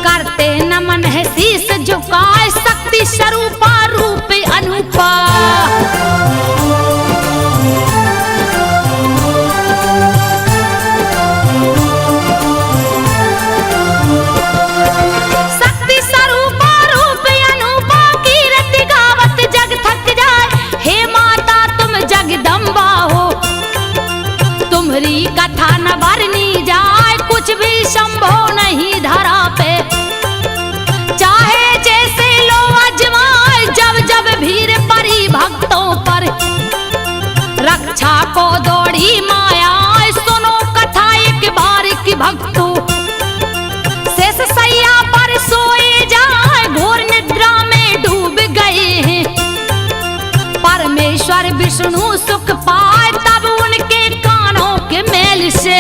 करते नमन है शीस झुकाए शक्ति स्वरूपा रूप अनुपा। शक्ति स्वरूपा रूप अनुपा कीर्ति गावत जग थक जाए। हे माता तुम जगदम्बा हो तुम्हारी कथा न वर्णी जाए। कुछ भी संभव नहीं धरा पे चाहे जैसे लो अजमाए। जब जब भीड़ पड़ी भक्तों पर रक्षा को दौड़ी माया। सुनो कथा एक बार की भक्तों शेष सैया पर सोए जाए। घोर निद्रा में डूब गए हैं परमेश्वर विष्णु सुख पाए। तब उनके कानों के मेल से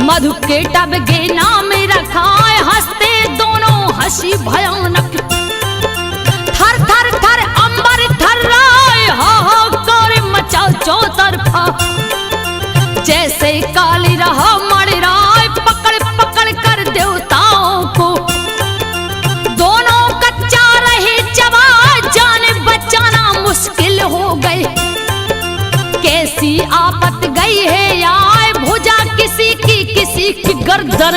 मधु के टब के नाम रखा हंसते दोनों हंसी भयानक। थर थर थर अंबर थर्राए हाहाकार मचा चौतरफा। जैसे काली रहा मर राय पकड़ पकड़ कर देवताओं को। दोनों कच्चा रहे चबा जान बचाना मुश्किल हो गए। कैसी आफत गई है यार भुजा किसी की गर्दन।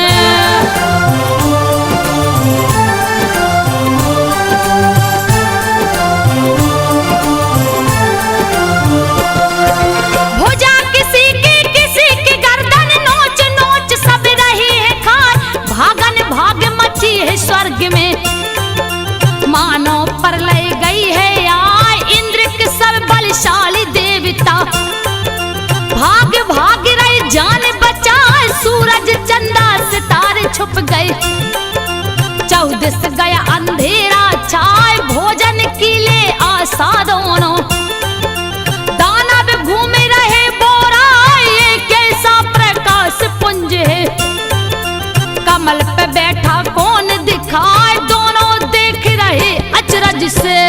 भुजा किसी की गर्दन नोच नोच सब रही है खार। भागन भाग मची है स्वर्ग में मानो प्रलय गई है यार। इंद्र के सब बलशाली देवता भाग भाग रही जान बचाए। सूरज चंदा सितारे छुप गए चौदिस गया अंधेरा छाए। भोजन की ले आशा दोनों दानव घूम रहे बोरा। ये कैसा प्रकाश पुंज है कमल पे बैठा कौन दिखाए। दोनों देख रहे अचरज से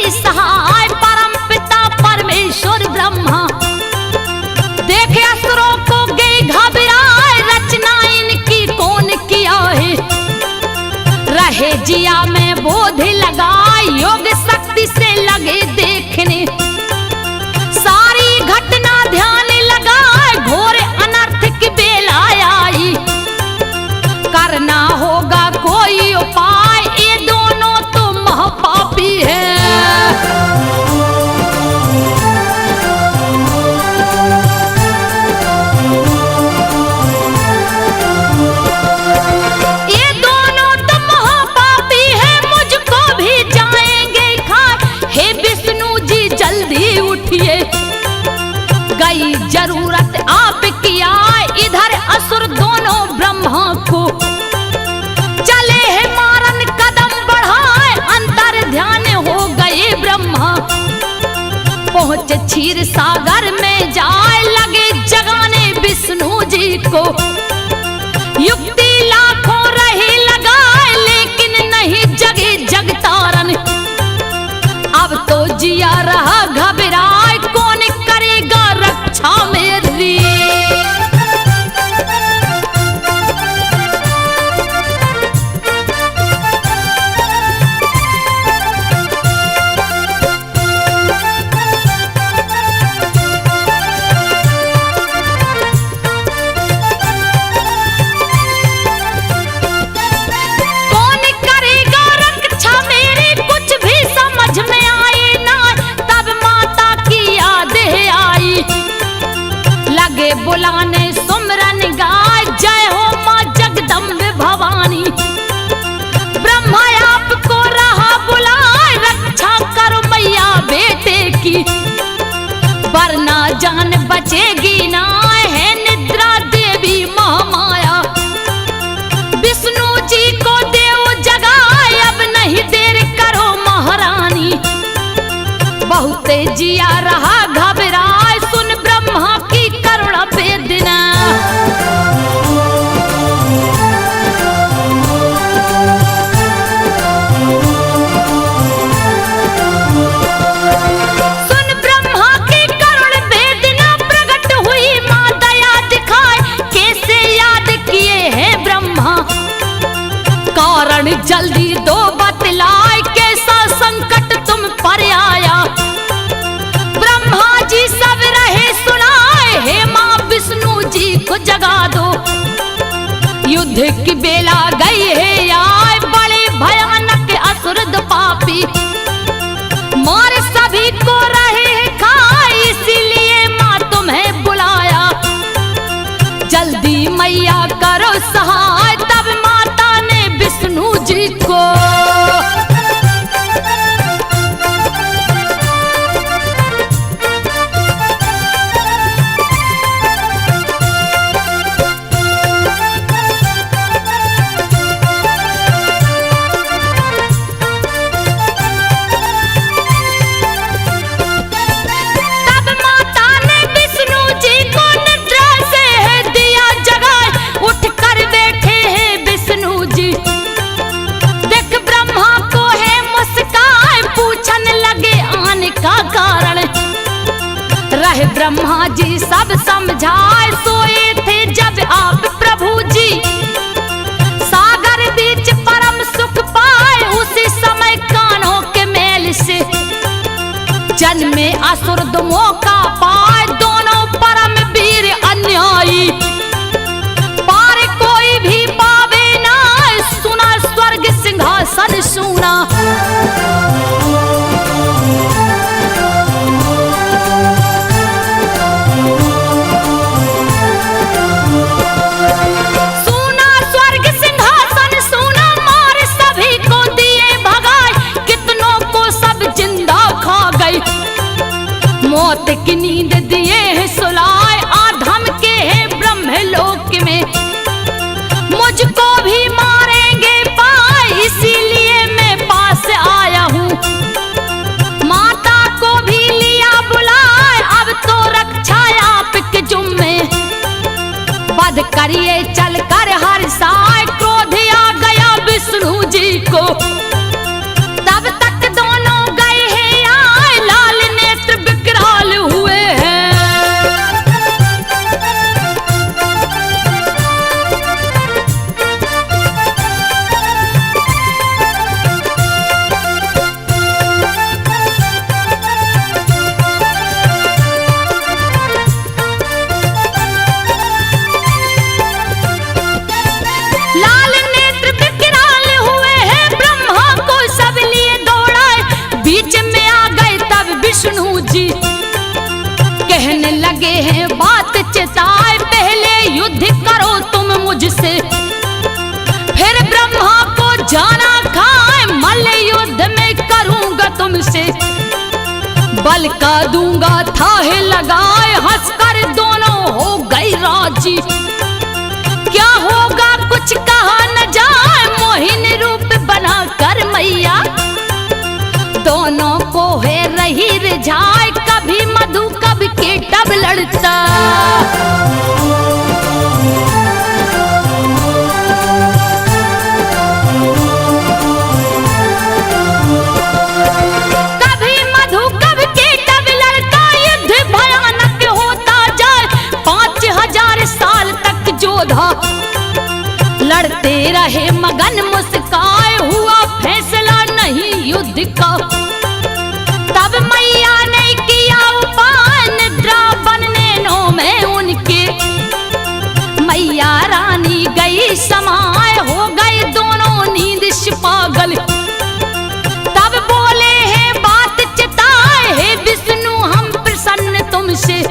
सहाय। परम पिता परमेश्वर ब्रह्मा देखे असुरों को गए घबराए। रचना इनकी कौन किया है रहे जिया में बोध लगा। क्षीर सागर में जाए लगे जगाने विष्णु जी को। युक्ति लाखों रही लगाए लेकिन नहीं जगे जगतारन। अब तो जिया रहा घबराए कौन करेगा रक्षा मेरी। बुलाने सुमरन गाय जय हो माँ जगदम्बे भवानी। ब्रह्मा आपको रहा बुलाए रक्षा करो मैया बेटे की। वरना जान बचेगी ना है निद्रा देवी महामाया। विष्णु जी को देव जगाए अब नहीं देर करो महारानी। बहुते जिया रहा घबराए सुन ब्रह्मा की करुणा वेदना। सुन ब्रह्मा की करुण वेदना प्रकट हुई मां दया दिखाए कैसे याद किए हैं ब्रह्मा। कारण जल्दी दो बतलाए कैसा संकट तुम पर आया। ब्रह्मा जी सब रहे सुनाए हे मां विष्णु जी को जगा दो। युद्ध की बेला गई है आए बड़े भयानक असुर पापी। मार सभी को रहे खाए इसीलिए मां तुम्हें बुलाया। जल्दी मैया करो सहाय तब माता ने विष्णु जी को। ब्रह्मा जी सब समझाए सोए थे जब आप प्रभु जी। सागर बीच परम सुख पाए उसी समय कानों के मेल से। जन्मे असुर दो मौका पाए दोनों परम वीर अन्यायी। पार कोई भी पावे ना सुना स्वर्ग सिंहासन सुना। मौत की नींद दिए हैं सुलाए आधम के हैं ब्रह्मलोक में। मुझको भी मारेंगे पाए इसीलिए मैं पास आया हूँ। माता को भी लिया बुलाए अब तो रक्षा आपके जुम्मे। वध करिए चल कर हर साय क्रोध आ गया विष्णु जी को। तब तक दोनों गए हैं आए लाल नेत्र विकराल हुए हैं। लाल नेत्र विकराल हुए हैं ब्रह्मा को सब लिए दौड़ाए। बीच में आ गए तब विष्णु जी कहने लगे हैं बात चेताए। पहले युद्ध करो तुम मुझसे फिर ब्रह्मा को जाना खाए। मल्ल युद्ध में करूंगा तुमसे बल का दूंगा थाहे लगाए। हंसकर दोनों हो गई राजी। क्या होगा कुछ कहा न जाए मोहिनी रूप बना कर मैया। दोनों को है रही रिझाए कभी मधु का लड़ता। कभी मधु कभी केटव लड़ता, युद्ध भयानक होता जाए। 5000 साल तक योद्धा लड़ते रहे मगन मुस्काए, हुआ फैसला नहीं युद्ध का। तब मैया ने किया उपाय, निद्रा बनने नो में उनके। मैया रानी गई समाए, हो गए दोनों नींद से पागल। तब बोले हैं बात चिताए, हे विष्णु हम प्रसन्न तुमसे।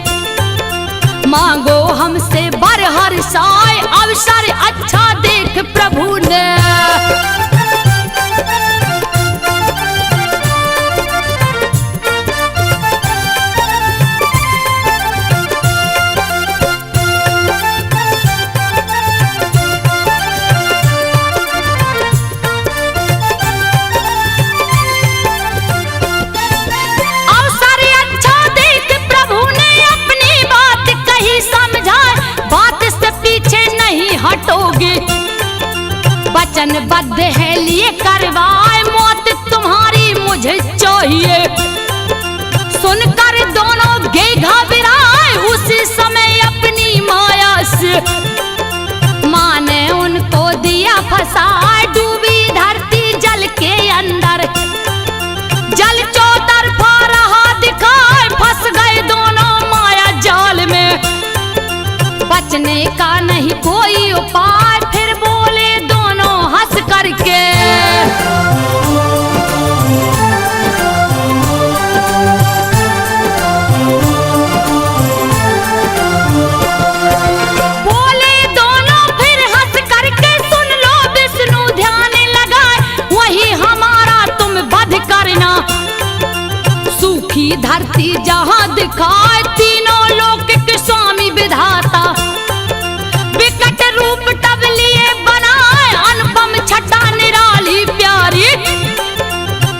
मांगो हमसे बर हर्षाए, अवसर अच्छा देख प्रभु ने। अवसर अच्छा देख प्रभु ने अपनी बात कही समझाए, बात से पीछे नहीं हटोगे। वचनबद्ध है लिए करवाए, मौत तुम्हारी मुझे चाहिए। सुनकर दोनों गे घबराए, उसी समय अपनी माया से। माँ ने उनको दिया फंसाए, डूबी धरती जल के अंदर। जल चौतरफा रहा दिखाए, फंस गए दोनों माया जाल में। बचने का नहीं कोई उपाय, फिर बोले दोनों हंस करके। बोले दोनों फिर हंस करके, सुन लो विष्णु ध्यान लगाए, वही हमारा तुम वध करना। सूखी धरती जहां दिखाए, तीनों लोक के स्वामी विधाता। विकट रूप तब लिए बनाए, अनुपम छटा निराली प्यारी।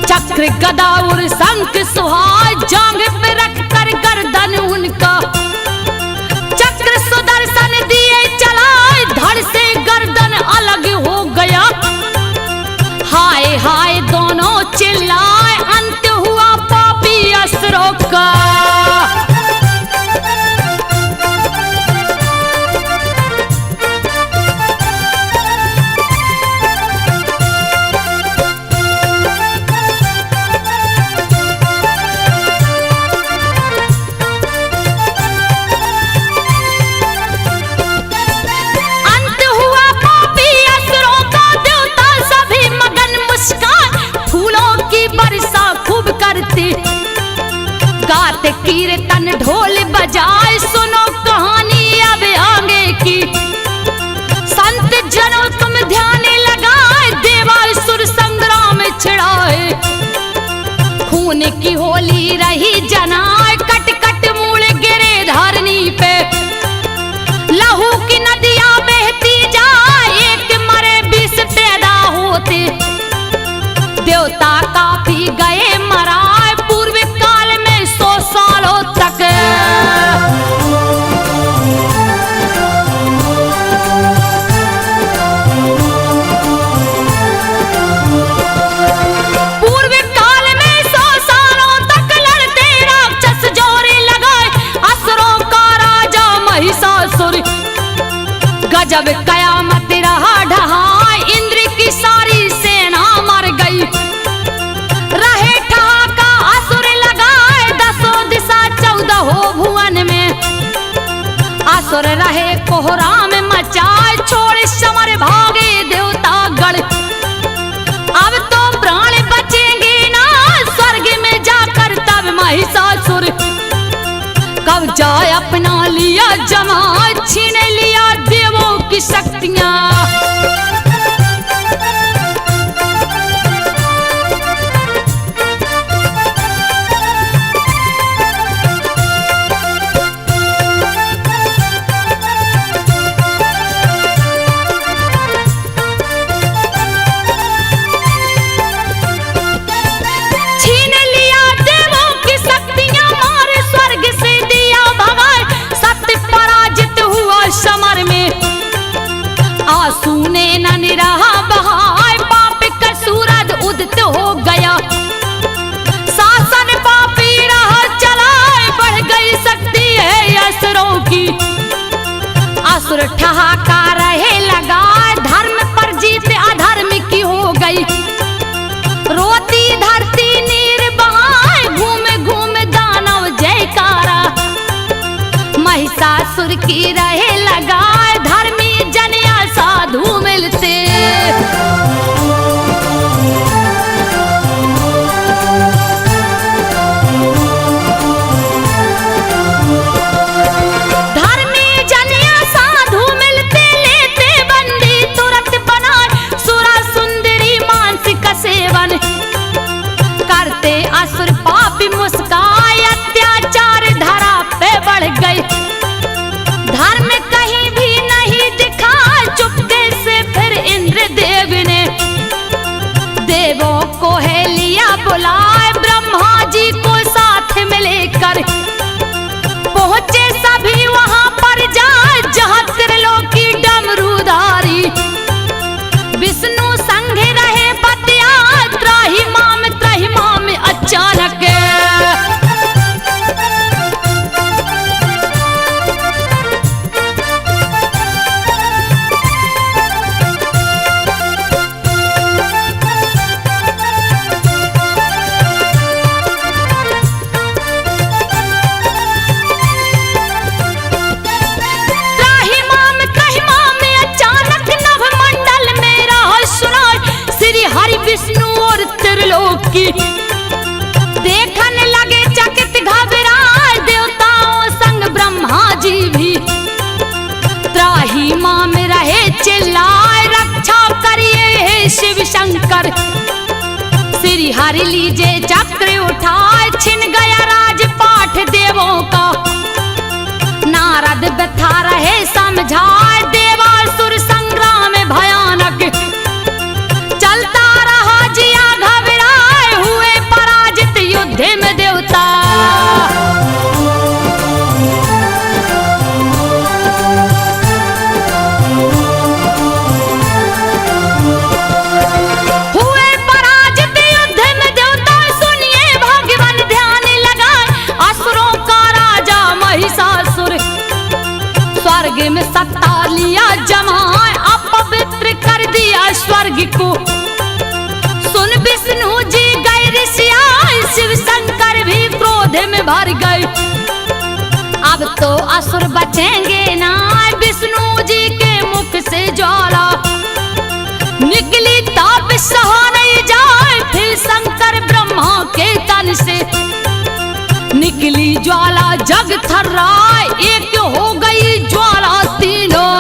चक्र गदा और शंख सुहाए, जांग पे रख कर गर्दन उनका। चक्र सुदर्शन दिए चलाए, धड़ से गर्दन अलग हो गया। हाय हाय दोनों चिल्लाए, अंत हुआ पापी असुरों का। अंत हुआ पापी असुरों का, देवता सभी मगन मुस्कान। फूलों की वर्षा खूब करते, गाते कीर्तन ढोल बजाए। सुनो कहानी अब आगे की, संत जनों तुम ध्यान लगाए। देवासुर संग्राम छिड़ाए, खून की होली रही जनाए। कट कट मूल गिरे धरनी पे, लहू की नदियां बहती जाए। एक मरे 20 पैदा होते, देवता काफी गए मराए। पूर्व काल में 100 सालों तक। पूर्व काल में 100 सालों तक लड़ते राक्षस जोरे लगाए। असुरों का राजा महिषासुर, गजब कयामत रहा ढहाए। इंद्र की सारी सेना मर गई, रहे ठहाका असुर लगाए। 10 दिशा 14 भुवन में, असुर रहे कोहराम मचाए। छोड़ समर भागे देवता गढ़, अब तो प्राण बचेंगे ना। स्वर्ग में जाकर तब महिषासुर, कब्जा अपना लिया जमा। छीन लिया देवों की शक्तियां। असुर ठहाका रहे लगा, धर्म पर जीत अधर्म की हो गई। रोती धरती नीर बहाए, घूमे घूमे दानव जयकारा। महिषासुर की रहे लगा, धर्मी जन या साधु मिलते। असुर पापी मुस्काए, अत्याचार धरा पे बढ़ गए। धर्म कहीं भी नहीं दिखा, चुपके से फिर इंद्र देव ने देवों को है लिया बुलाए। ब्रह्मा जी को साथ में लेकर पहुंचे सभी वहां पर जाए, जहां त्रिलोकी डमरूधारी विष्णु संग रहे बतिया। त्राहिमाम अचानक विष्णु और त्रिलोकी देखने लगे चकित घबराए। देवताओं संग ब्रह्मा जी भी त्राहिमाम में रहे चिल्लाए, रक्षा करिए हे शिव शंकर। श्री हरि लीजे चक्र उठाए, छिन गया राजपाठ देवों का। नारद व्यथा रहे समझाए, देवासुर संग्राम भयानक चलता रहा। जिया घबराए हुए पराजित युद्ध में देवता। हुए पराजित युद्ध में देवता, सुनिए भगवान ध्यान लगाए। असुरों का राजा महिषासुर स्वर्ग में सत्ता लिया जमाए, अपवित्र कर दिया स्वर्ग को। सुन विष्णु जी गए ऋषियाए, शिव शंकर भी क्रोध में भर गए। अब तो असुर बचेंगे ना, विष्णु जी के मुख से ज्वाला निकली, ताप सहा नहीं जाए। फिर शंकर ब्रह्मा के तन से निकली ज्वाला, जग थर्राए, एक हो गई ज्वाला तीनों।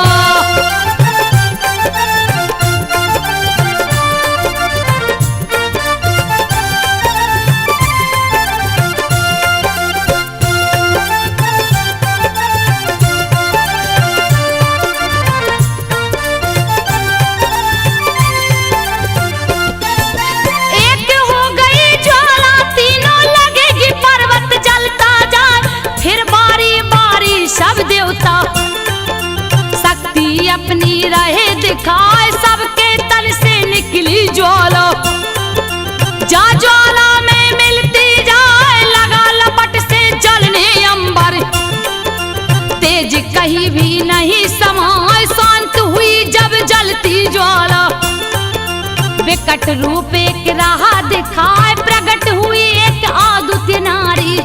शक्ति अपनी रहे दिखाए, सबके तन से निकली ज्वाला। जा ज्वाला में मिलती जाए, लगा लपट से जलने अंबर। तेज कहीं भी नहीं समाए, शांत हुई जब जलती ज्वाला। विकट रूप एक राह दिखाए, प्रकट हुई एक आदुत नारी।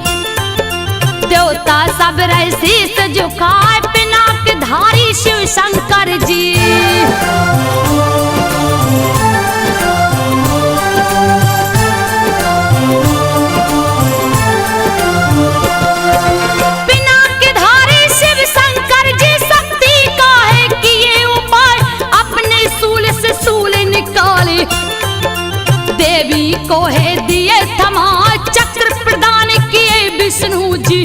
देवता सब रहे शीस झुकाए, पिनाक धारी शिव शंकर जी। पिनाक धारी शिव शंकर जी, शक्ति का है किए उपाय, अपने सूल से सूल निकाले। देवी को है दिए थमा, चक्र प्रदान किए विष्णु जी।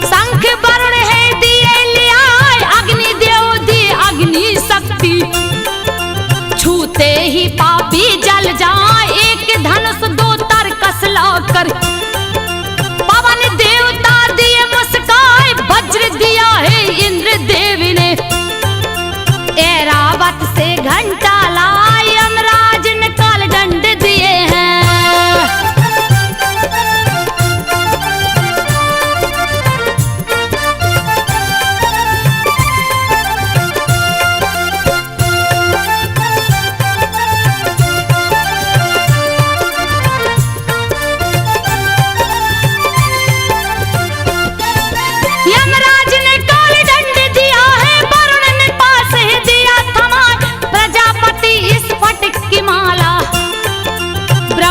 शंख वरुण है दिए लिया, अग्नि देव दिए अग्नि शक्ति। छूते ही पापी जल जाए, एक धनुष दो तरकस लाकर। पवन देवता दिए मुस्काए, वज्र दिया है इंद्र देव ने। ऐरावत से घंटा लाए, यमराज ने कालदंड दिए हैं।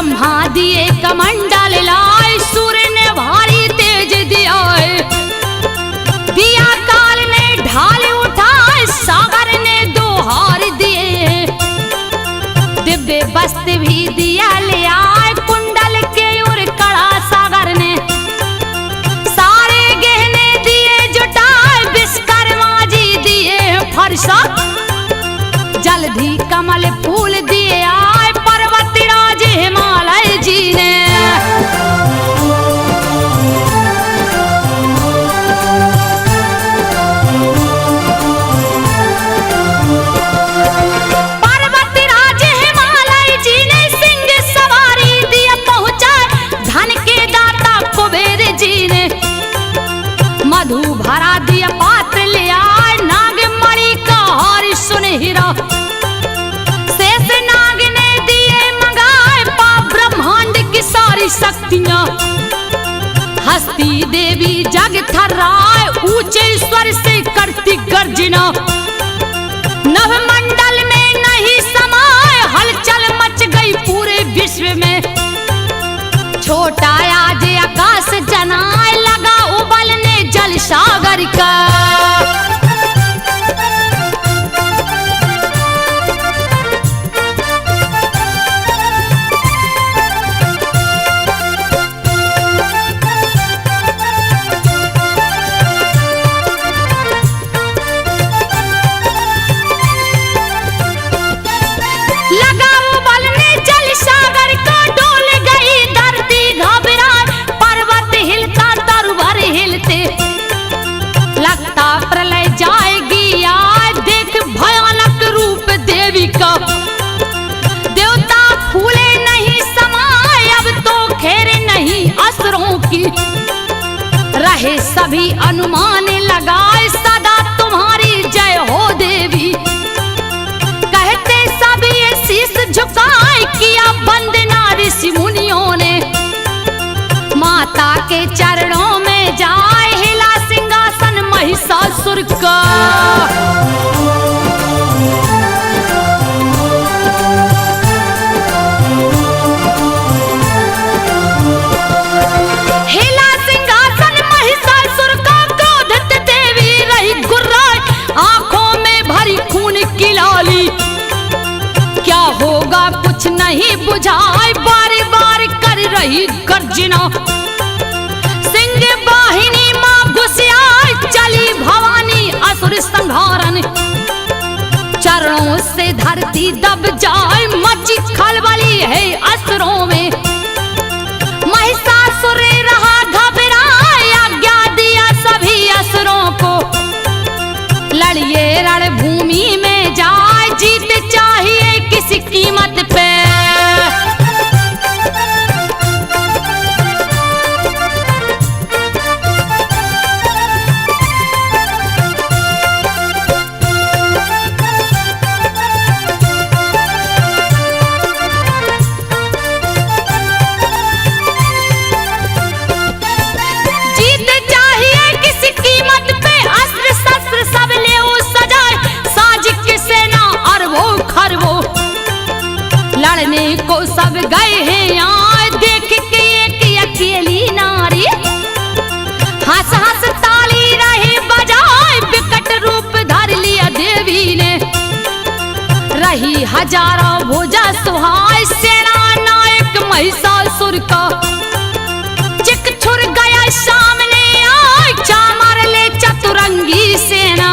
ब्रह्मा दिए कमंडल लाए, सूर्य ने भारी तेज दिया, दिया काल ने ढाल उठाए, सागर ने दो हार दिए, दिव्य वस्त्र भी दिया ले आए, कुंडल के और कड़ा सागर ने, सारे गहने दिए जुटाए, विश्वकर्मा जी दिए फरसा, जल्दी कमल फूल दिए आए, पर्वत राज हिमालय जी ने। पर्वत राज हिमालय जी ने सिंह सवारी दिए पहुंचाए, धन के दाता कुबेर जी ने, मधु भरा दिया पात्र ले आए, नागमणि का हार सुनहरा, शेष नाग ने दिए मंगाए, ब्रह्मांड की सारी शक्तियां, हस्ती देवी जग थर्राए, ऊंचे स्वर से करती गर्जना, नवमंडल में नहीं समाए, हलचल मच गई पूरे विश्व में, छोटा आज आकाश जनाए, लगा उबलने जल सागर का। लगा उबलने जल सागर का, डोल गई धरती घबराए, पर्वत हिलता तरुवर हिलते, लगता प्रलय जाएगी आज, देख भयानक रूप देवी का, देवता फूले नहीं समाए, अब तो खेर नहीं असुरों की, रहे सभी अनुमान लगाए, सदा तुम्हारी जय हो देवी, कहते सभी शीश झुकाए, किया वंदना ऋषि मुनियों ने, माता के चरणों में जाए, हिला सिंहासन महिषासुर का। हिला सिंहासन महिषासुर का, क्रोधित देवी रही गुर्राए, आंखों में भरी खून की लाली, क्या होगा कुछ नहीं बुझाए, बारी बारी कर रही गर्जना, सिंह वाहिनी मां घुसियाए, चली भवानी असुर संहारन, चरणों से धरती दब जाए, मची खलबली है असुरों में, महिषासुर रहा घबराए, आज्ञा दिया सभी असुरों को, लड़िए रणभूमि में जाए, जीत चाहिए किसी कीमत पे। जीत चाहिए किसी कीमत पे, अस्त्र शस्त्र सब ले सजाए, साज की सेना अरबों खरबों, लड़ने को सब गए हैं आए, देख के एक अकेली नारी, हंस हंस ताली रही बजाए, विकट रूप धर लिया देवी ने, रही हजारों भुजा सुहाए, सेना नायक महिषासुर का, चिक छुर गया सामने आए, चामर ले चतुरंगी सेना,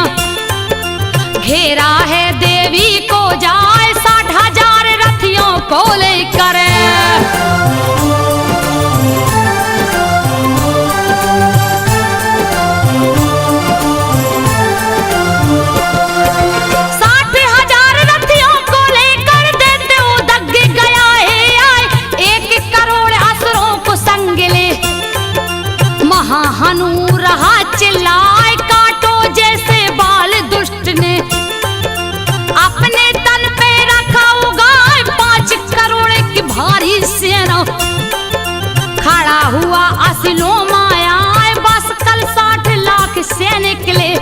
घेरा है देवी को जाए, 60,000 रथियों को लेकर, हनु रहा चिल्लाए, काटो जैसे बाल दुष्ट ने, अपने तन पे रखा उगाए, 5 करोड़ की भारी सेना, खड़ा हुआ असलो माया, बस कल 60 लाख सैनिक ले,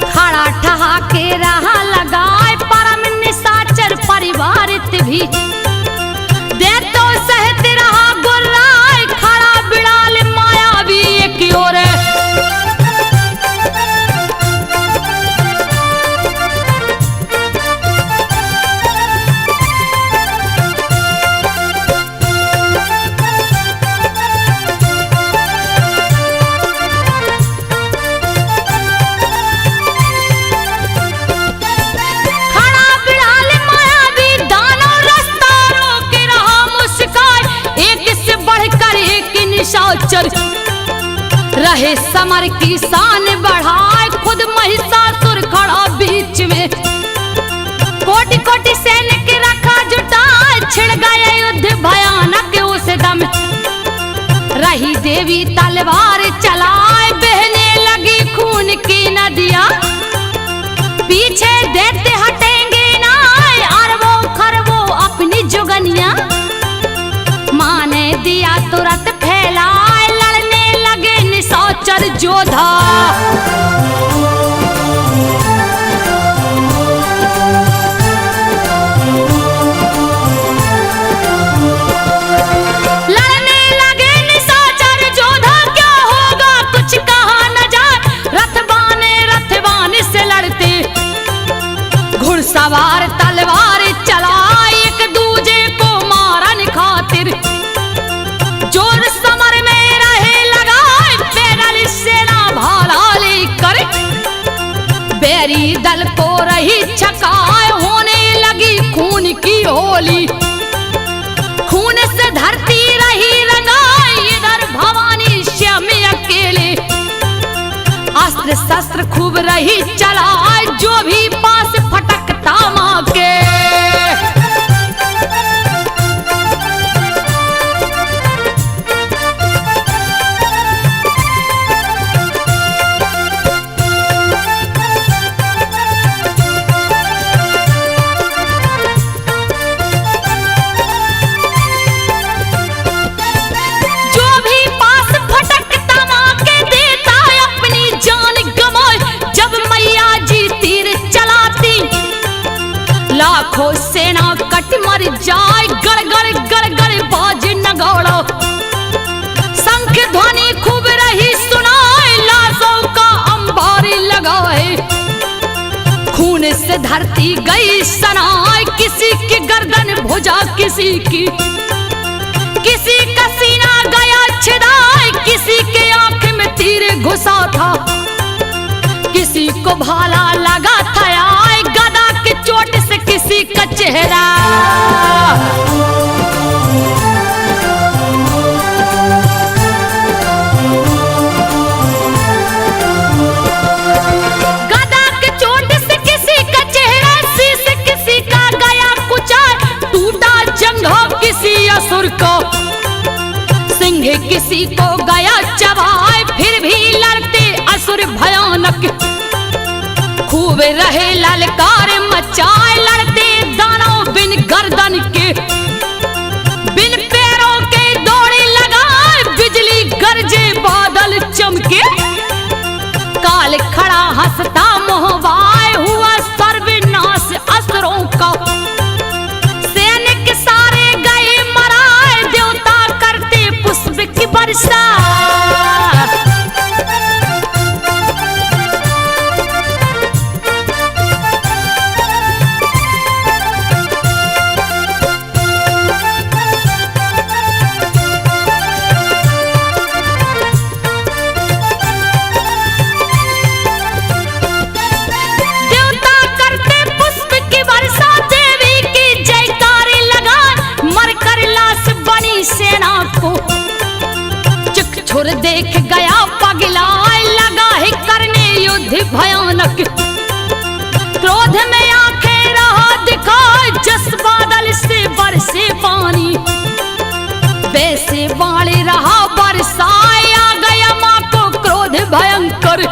खड़ा ठहाके रहा लगाए, परम निशाचर परिवारित भी, दे तो रहे समर की शान बढ़ाए, खुद महिषासुर खड़ा बीच में। कोटि कोटि सैनिक रखा जुटाए, छिड़ गए युद्ध भयानक उस दम। रही देवी तलवार चलाए, बहने लगी खून की नदियां। पीछे देते हटेंगे ना अरबों खरबों अपनी जुगनियां। माँ ने दिया तुरंत फैलाए, लड़ने लगे निशाचर योद्धा। लड़ने लगे निशाचर योद्धा, क्या होगा कुछ कहा न जाए। रथवान से लड़ते घुड़सवार तलवार चलाए, एक दूजे को मारन खातिर। जोर समर में रहे लगाए, पैदल सेना भाला लेकर। बैरी दल को रही छकाए, होने लगी खून की होली। खून से धरती रही रंगाई, इधर भवानी श्याम अकेले। अस्त्र शस्त्र खूब रही चलाए, जो भी पास फटकता माँ के। लाखों सेना कट मर जाए, गड़ बाज नगौड़ो। शंख ध्वनि खूब रही सुनाए, लाशों का अंबारी लगाए। खून से धरती गई सनाए, किसी की गर्दन भुजा किसी की। किसी का सीना गया छिदाए, किसी के आंख में तीर घुसा था। किसी को भाला लगा था आए, गदा की चोट से किसी का चेहरा। गदा की चोट से किसी का चेहरा, शीश किसी का गया कुचा। टूटा जंघा किसी असुर को, सिंह किसी को गया चबाए। फिर भी लड़ते असुर भयानक, खूब रहे ललकार मचाए। लड़ते दानव बिन गर्दन के, बिन पैरों के दौड़े लगाए। बिजली गरजे बादल चमके, काल खड़ा हंसता मोहवाए। हुआ सर्वनाश असुरों का, सैनिक सारे गए मराए। देवता करते पुष्प की वर्षा। छुर देख गया पगलाए, लगा है करने युद्ध भयानक। क्रोध में आंखें रहा दिखाए, जस बादल से बरसे पानी। वैसे बाणे रहा बरसाए, आ गया माँ को क्रोध भयंकर।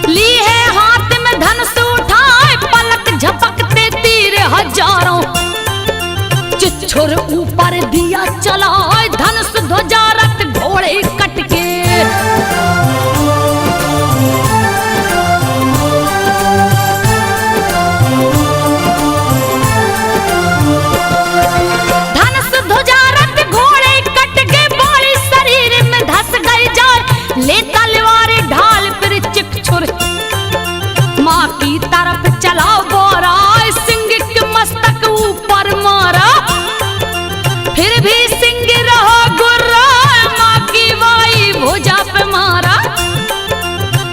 ली है हाथ में धनुष उठाए, पलक झपकते तीर हजारों। छुर ऊपर दिया चलाए, धनुष ध्वजा रथ घोड़े कटके। धनुष ध्वजा रथ घोड़े कटके, बॉडी शरीर में धस गई जाए। ले तलवार ढाल फिर चिकछुर, माँ की तरफ चला बोरा। सिंह के मस्तक ऊपर मारा, फिर भी सिंह रहा गुर्रा। माँ की वाई भुजा पे मारा।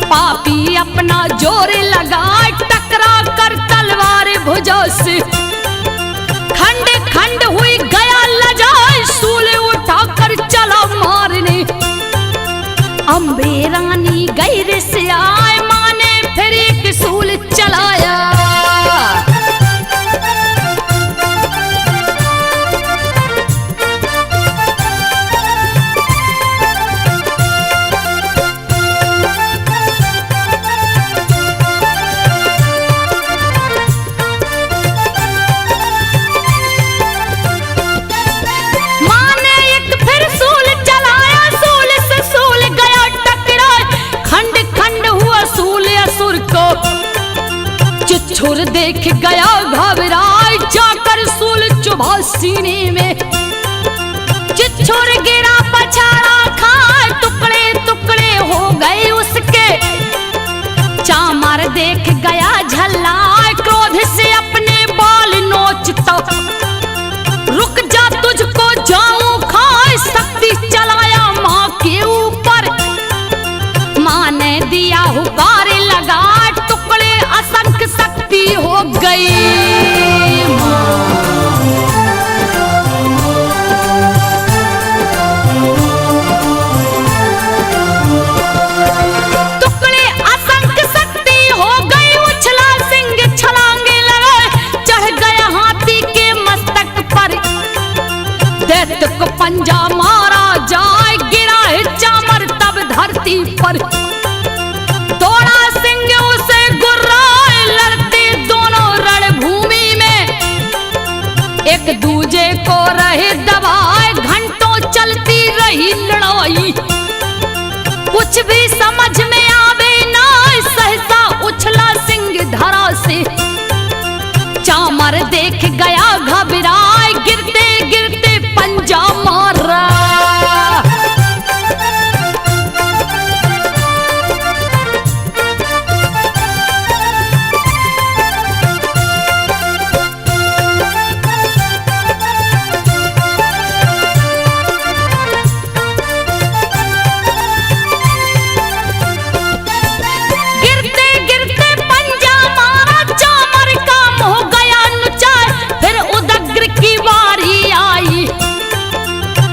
पापी अपना जोर लगा, टकरा कर तलवार भुजा से। खंड खंड हुई गया लजाए, सूल उठाकर चला मारने। अम्बे गई रिसियाए, माँ ने फिर एक सूल चलाया। छुर देख गया घबराए, जाकर सूल चुभा सीने में। चिच्छुर गिरा पछाड़ा खाए, टुकड़े टुकड़े हो गए उसके। चामर देख गया झल्लाए, क्रोध से अपने बाल नोचता। रुक जा तुझको जाऊं खाए, शक्ति चलाया माँ के ऊपर। माँ ने दिया हुकार लगा, टुकड़े असंख्य शक्ति हो गई। टुकड़े असंख्य शक्ति हो गई, उछला सिंह छलांगे लगाए, चढ़ गया हाथी के मस्तक पर। दैत्य को पंजा मारा जाए, गिरा है चामर तब धरती पर। दौड़ा सिंह उसे गुर्राए, लड़ते दोनों रणभूमि में। एक दूजे को रहे दबाए, घंटों चलती रही लड़ाई। कुछ भी समझ में आवे ना, सहसा उछला सिंह धरा से। चामर देख गया घबराए, गिरते गिरते पंजा मारा।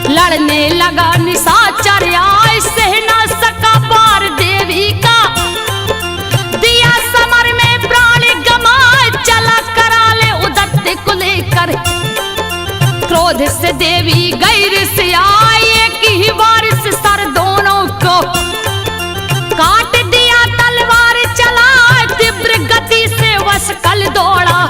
लड़ने लगा निशाचर आए, सह ना सका पार देवी का। दिया समर में प्राण गमाए, चला करा ले उदत्ते को लेकर। क्रोध से देवी गई रिसियाए, एक ही बार से सर दोनों को काट दिया। तलवार चला तीव्र गति से वशकल दौड़ा,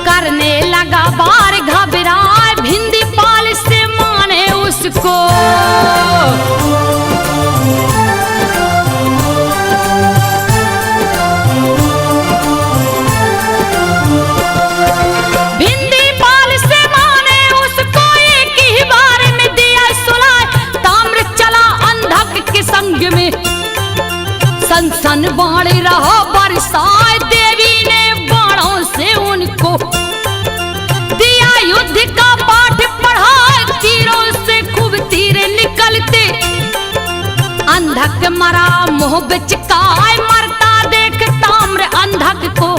करने लगा बार घबराए। भिंदी पाल से माने उसको, भिंदी पाल से माने उसको, एक ही बार में दिया सुलाए। ताम्र चला अंधक के संग में, सन बाण रहा बरसाए। देवी ने बाणों से उनको दिया युद्ध का पाठ पढ़ा, तीरों से खूब तीर निकलते। अंधक मरा मुंह बिचकाए, मरता देख ताम्र अंधक को।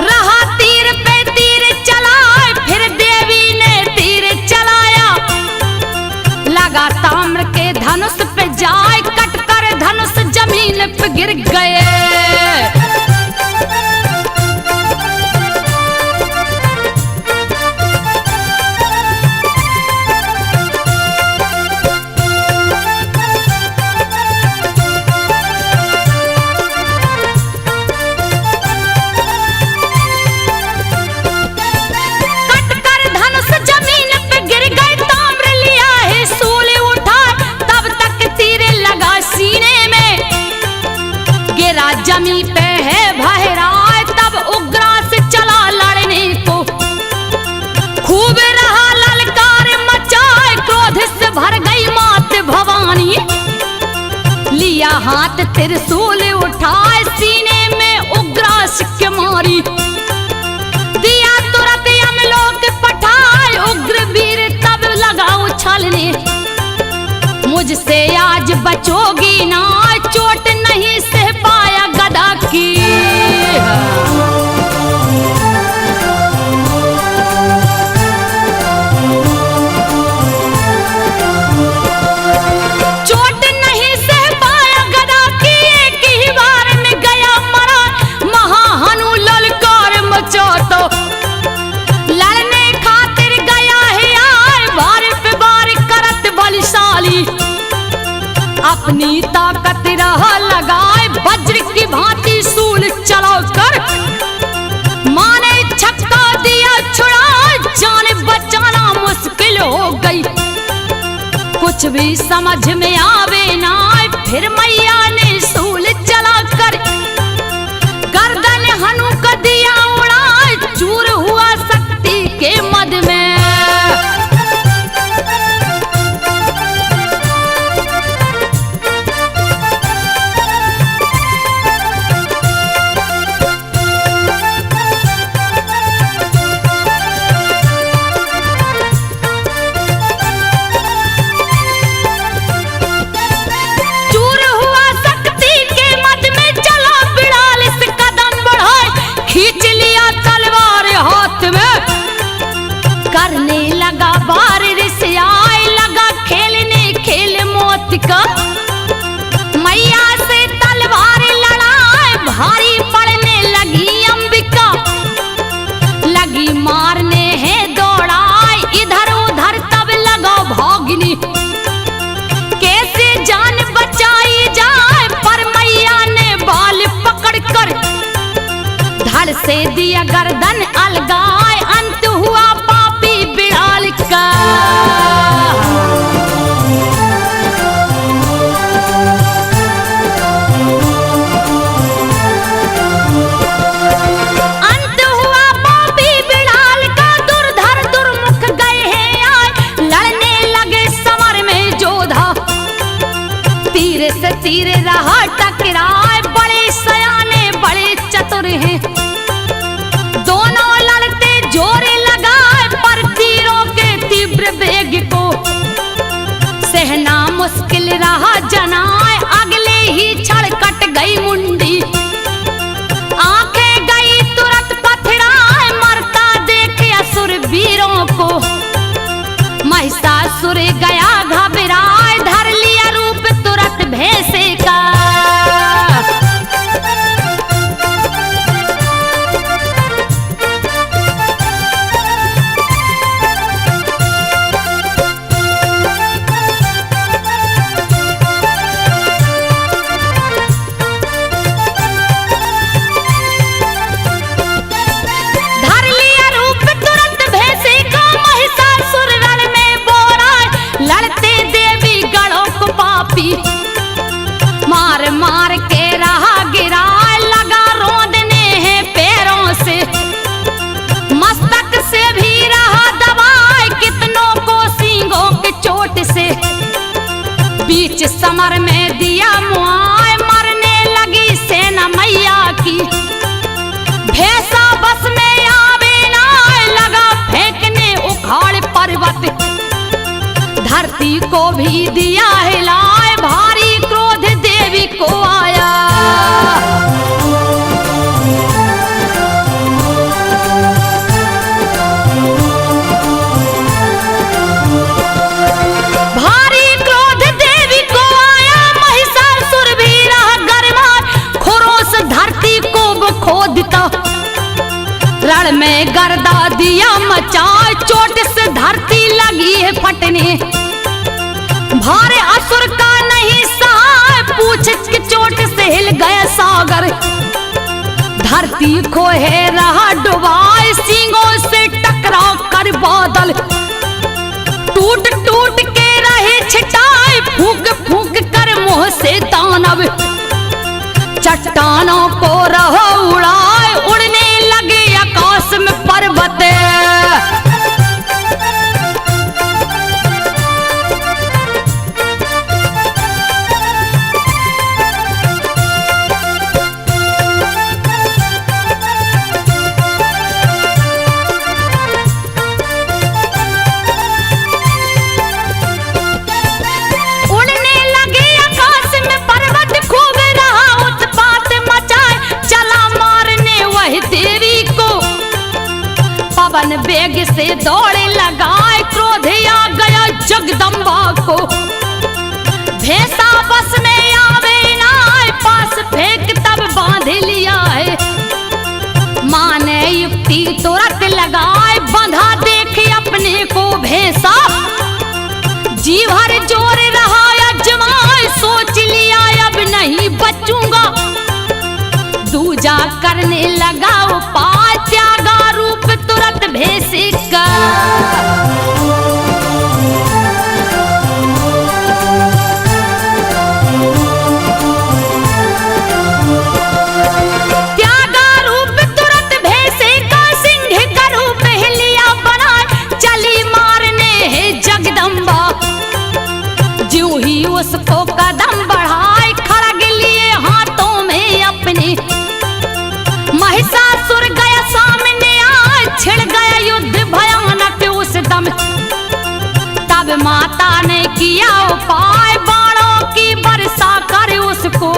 रहा तीर पे तीर चलाए, फिर देवी ने तीर चलाया। लगा ताम्र के धनुष पे जाए, कट कर धनुष जमीन पे गिर गए। जमी पे है भहराए, तब उग्रास चला लड़ने को। खूब रहा ललकार मचाए, क्रोध से भर गई मात भवानी। लिया हाथ त्रिशूल उठाए, सीने में उग्रास के मारी। दिया तुरंत यमलोक पठाए, उग्र वीर तब लगा उछलने। मुझसे आज बचोगी ना, चोट नहीं सह पाया गदा की। चोट नहीं सह पाया अपनी ताकत रहा लगाए वज्र की भांति सूल चला कर माने छक्का दिया छुड़ा जान बचाना मुश्किल हो गई। कुछ भी समझ में आवे ना फिर मैया ने सूल चला कर गर्दन हनु का दिया उड़ा चूर हुआ शक्ति के मद में। करने लगा बार रिसाए लगा खेलने खेल मौत का मैया से तलवार लड़ाए भारी पड़ने लगी अंबिका लगी मारने है दौड़ाए इधर उधर तब लगा भागनी कैसे जान बचाई जाए पर मैया ने बाल पकड़ कर धड़ से दिया गर्दन अलगाए अंत हुआ बिड़ाल का। अंत हुआ पापी बिड़ाल का दुर्धर दुर्मुख गए हैं आए लड़ने लगे समर में जोधा तीर से तीर रहा टकराए बड़े सयाने बड़े चतुर हैं दोनों लड़ते जोरे लगाए पर तीरों के तीव्र वेग को सहना मुश्किल रहा जनाए अगले ही क्षण कट गई मुंडी आंखें गई तुरंत पथराए मरता देखे असुर वीरों को महिषासुर गया घबराए धर लिया रूप तुरंत भैंसे का। मार मार के रहा गिरा लगा रोंदने हैं पैरों से मस्तक से भी रहा दबाए कितनों को सींगों के चोट से बीच समर में दिया मुआए मरने लगी सेना मैया की भैंसा बस में आवे ना लगा फेंकने उखाड़ पर्वत धरती को भी दिया हिलाए भारी क्रोध देवी को आया। भारी क्रोध देवी को आया महिषासुर भी रहा गरमाए खुरों से धरती को वो खोदता रण में गर्दा दिया मचाए चोट से धरती लगी है फटने भारे असुर का नहीं सहा पूछ की चोट से हिल गया सागर धरती खोहे रहा डुबाए सींगों से टकराव कर बादल टूट टूट के रहे छिटाए फूंक फूंक कर मुंह से दानव चट्टानों को रहा उड़ाए उड़ने लगे आकाश में पर्वत पवन वेग से दौड़े लगाए क्रोध आ गया जगदम्बा को भैंसा बस में आवे ना पास फेंक तब बांध लिया है माँ ने युक्ति तुरंत लगाए बंधा देखे अपने को भैंसा जी भर जोर रहा अजमाए सोच लगा उपाय, त्यागा रूप तुरंत भेष का। त्यागा रूप तुरंत भेष का, सिंह का रूप लिया बनाए, चली मारने है जगदम्बा। ज्यों ही उसको कदम बढ़ाए, खड़ग लिए हाथों में अपने, महिषासुर गया सामने आए, छिड़ गया युद्ध भयानक उस दम। तब माता ने किया उपाय, बाणों की वर्षा कर उसको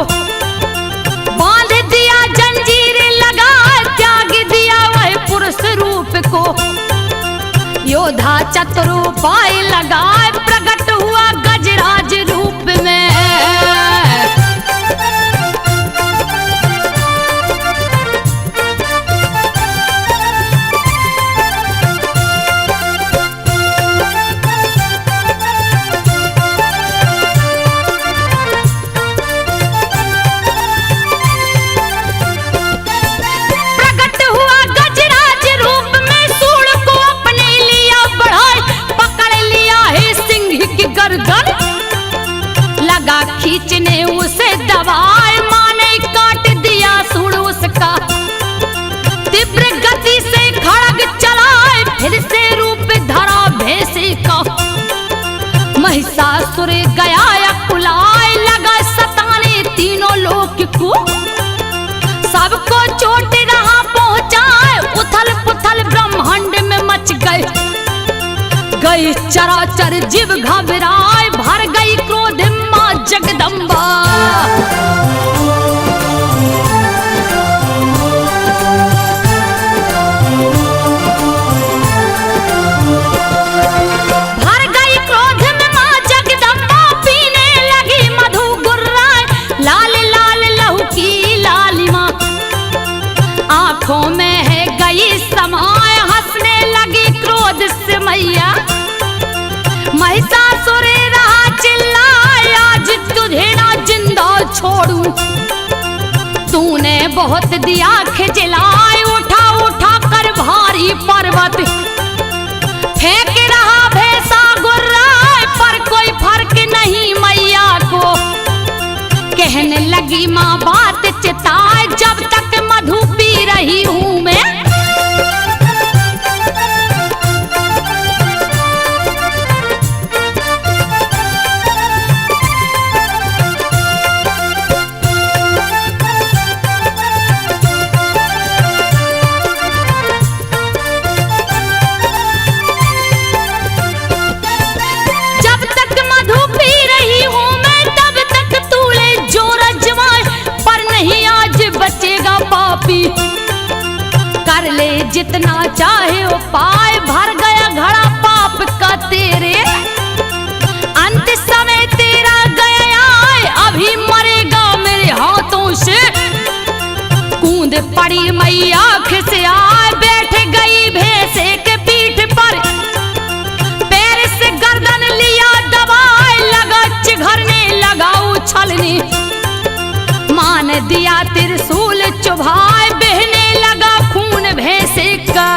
बांध दिया, जंजीर लगा त्याग दिया वह पुरुष रूप को। योद्धा चतुरुपाय लगाए, प्रकट हुआ गजराज रूप में। प्रकट हुआ गजराज रूप में, सूंड को अपने लिया बढ़ाए, पकड़ लिया है सिंह की गर्दन, लगा खींचने उसे दबाए, माने काट दिया सूंड उसका। तीव्र गति से खड़ग चलाए, फिर से रूप धरा भेष का। महिषासुर गया अकुलाए, लगा सताने तीनों लोक को, सबको चोट रहा पहुंचाए, उथल पुथल ब्रह्मांड में मच गए। गई चराचर जीव घबराए, भर गई क्रोध मां जगदम्बा। भर गई क्रोध में मां जगदम्बा, पीने लगी मधु गुर्राए, लाल लाल लहू की लालिमा आंखों में है गई समाए, हंसने लगी क्रोध से मैया। महिषासुर रहा चिल्लाए, आज तुझे ना जिंदा छोड़ूं, तूने बहुत दिया खिजलाए, उठा उठा कर भारी पर्वत, फेंक रहा भैंसा गुर्राए, पर कोई फर्क नहीं मैया को। कहने लगी माँ बात चिताए, जब तक मधु पी रही हूँ मैं, जब तक मधु पी रही हूँ मैं, तब तक तूले जोर अजमाए, पर नहीं आज बचेगा पापी। कर ले जितना चाहे उपाय, भर गया घड़ा पाप का तेरे, अंत समय तेरा गया आए, अभी मरेगा मेरे हाथों से। कूद पड़ी मैया खिसियाए, बैठ गई भैंसे के पीठ पर, पैर से गर्दन लिया दबाए, लगा चिघरने लगा उछलने, मान दिया त्रिशूल चुभाए, बहने लगा खून भैंसे का।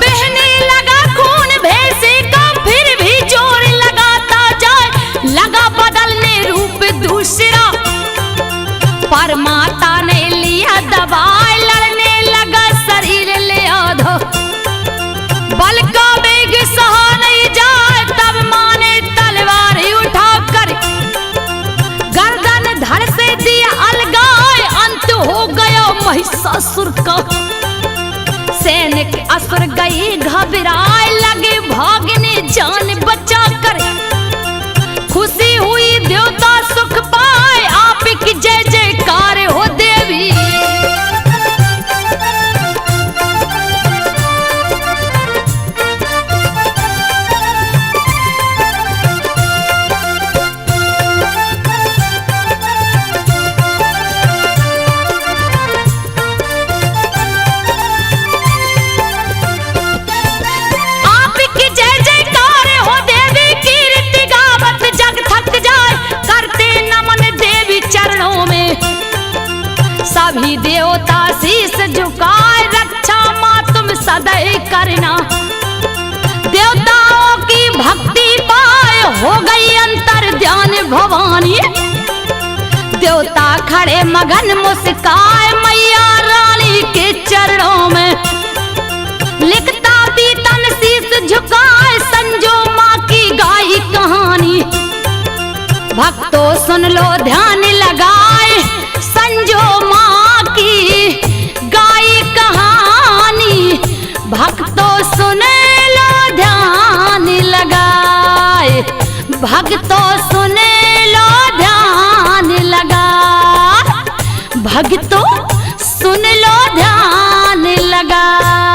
बहने लगा खून भैंसे का, फिर भी जोर लगाता जाए, लगा बदलने रूप दूसरा, पर माता ने लिया दबाए, लड़ने लगा शरीर ले आधा, बल का वेग सहा नहीं जाए, तब माँ ने तलवार उठा कर गर्दन धड़ से दिया अलगाए, अंत हो गया महिषासुर का। सैनिक असुर गए घबराए, लगे भागने जान बचा कर, खुशी हुई देवता सुख पाए, आप की जय जयकार हो देवी। आपकी जय जयकार सभी देवता शीस झुकाए, रक्षा माँ तुम सदैव करना। देवताओं की भक्ति पाए हो गई अंतर ध्यान भवानी। देवता खड़े मगन मुस्काए मैया रानी के चरणों में। लिखता बीतन शीस झुकाए संजो माँ की गाई कहानी। भक्तों सुन लो ध्यान लगाए संजो माँ की गाई कहानी। भक्तों सुन लो ध्यान लगाए, भक्तों सुन लो ध्यान लगाए, भक्तों सुन लो ध्यान लगाए।